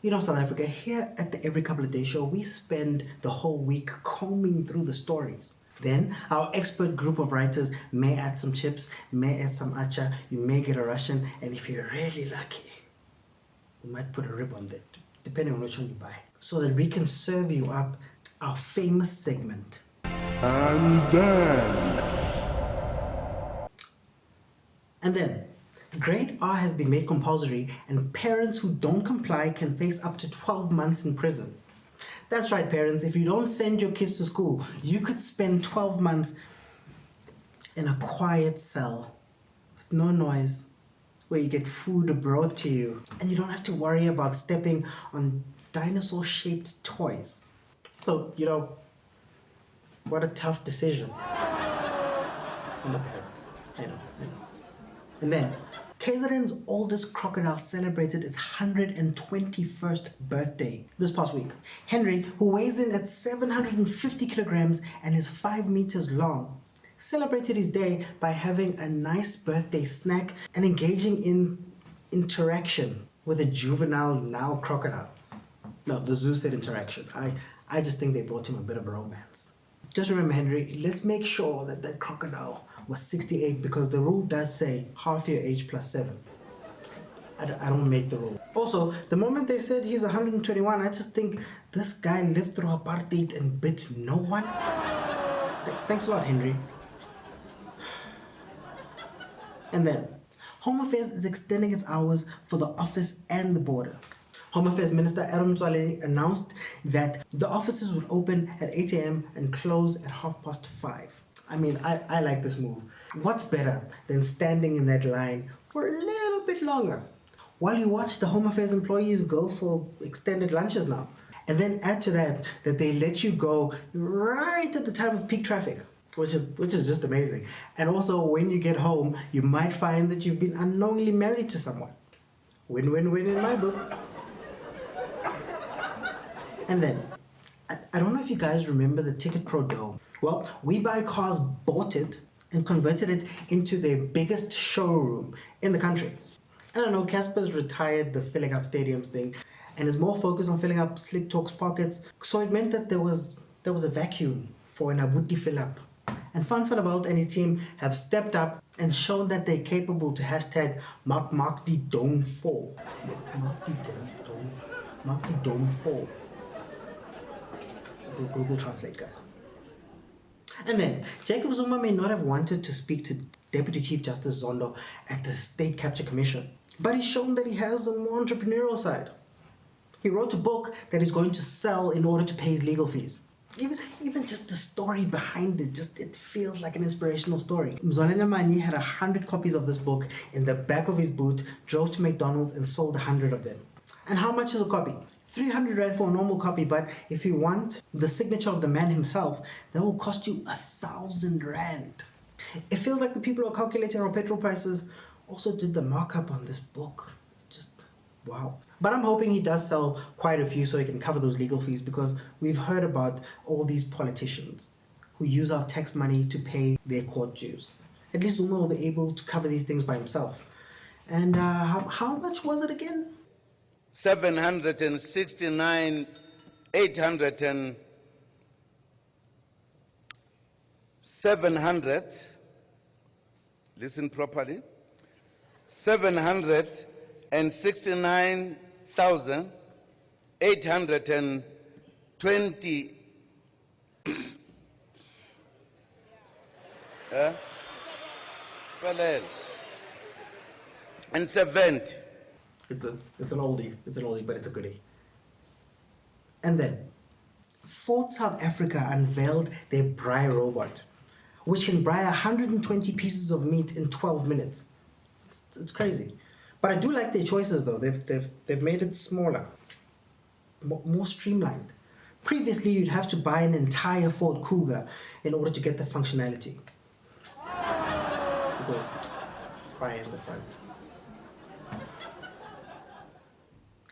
You know, South Africa, here at the Every Couple of Days show, we spend the whole week combing through the stories. Then, our expert group of writers may add some chips, may add some acha, you may get a Russian, and if you're really lucky, we might put a rib on that, depending on which one you buy, so that we can serve you up our famous segment. And then, Grade R has been made compulsory, and parents who don't comply can face up to 12 months in prison. That's right, parents. If you don't send your kids to school, you could spend 12 months in a quiet cell with no noise, where you get food brought to you, and you don't have to worry about stepping on dinosaur-shaped toys. So, you know, what a tough decision. I'm a parent. I know. And then, KZN's oldest crocodile celebrated its 121st birthday this past week. Henry, who weighs in at 750 kilograms and is 5 meters long, celebrated his day by having a nice birthday snack and engaging in interaction with a juvenile now crocodile. No, the zoo said interaction. I just think they brought him a bit of a romance. Just remember, Henry, let's make sure that that crocodile was 68, because the rule does say half your age plus 7. I don't make the rule. Also, the moment they said he's 121, I just think this guy lived through apartheid and bit no one. Thanks a lot, Henry. And then, Home Affairs is extending its hours for the office and the border. Home Affairs Minister Aaron Mzansi announced that the offices would open at 8 a.m. and close at 5:30. I mean, I like this move. What's better than standing in that line for a little bit longer while you watch the Home Affairs employees go for extended lunches now? And then add to that they let you go right at the time of peak traffic, which is just amazing. And also, when you get home, you might find that you've been unknowingly married to someone. Win-win-win in my book. And then, I don't know if you guys remember the Ticket Pro Dome. Well, WeBuyCars bought it and converted it into their biggest showroom in the country. I don't know, Cassper's retired the filling up stadiums thing and is more focused on filling up Slik Talk's pockets. So it meant that there was a vacuum for an Abuti fill up. And Van Valt and his team have stepped up and shown that they're capable to hashtag mark the dome fall. Mark the dome fall. Google Translate, guys. And then, Jacob Zuma may not have wanted to speak to Deputy Chief Justice Zondo at the State Capture Commission, but he's shown that he has a more entrepreneurial side. He wrote a book that he's going to sell in order to pay his legal fees. Even just the story behind it, it feels like an inspirational story. Mzansi Mani had 100 copies of this book in the back of his boot, drove to McDonald's and sold 100 of them. And how much is a copy? 300 Rand for a normal copy, but if you want the signature of the man himself, that will cost you 1,000 Rand. It feels like the people who are calculating our petrol prices also did the markup on this book. Just wow. But I'm hoping he does sell quite a few so he can cover those legal fees, because we've heard about all these politicians who use our tax money to pay their court dues. At least Zuma will be able to cover these things by himself. And how much was it again? 769, 800 and 700, listen properly, 769,820 and 70. It's an oldie, but it's a goodie. And then, Ford South Africa unveiled their Braai robot, which can braai 120 pieces of meat in 12 minutes. It's crazy. But I do like their choices though. They've made it smaller, more streamlined. Previously, you'd have to buy an entire Ford Cougar in order to get the functionality. Because fire in the front.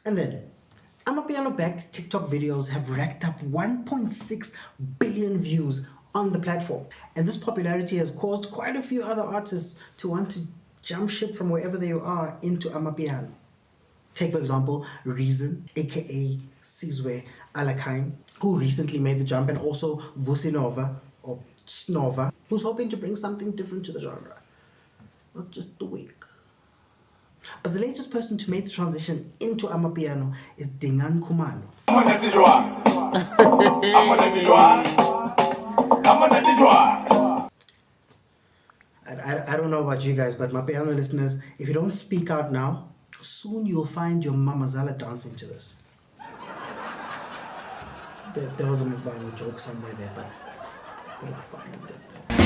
And then, Amapiano-backed TikTok videos have racked up 1.6 billion views on the platform. And this popularity has caused quite a few other artists to want to jump ship from wherever they are into Amapiano. Take, for example, Reason, aka Sizwe Alakine, who recently made the jump, and also Vusi or Snova, who's hoping to bring something different to the genre. Not just the wig. But the latest person to make the transition into Amapiano is Dingaan Khumalo. I don't know about you guys, but my piano listeners, if you don't speak out now, soon you'll find your Mamazala dancing to this. There was a Mukbang joke somewhere there, but I couldn't find it.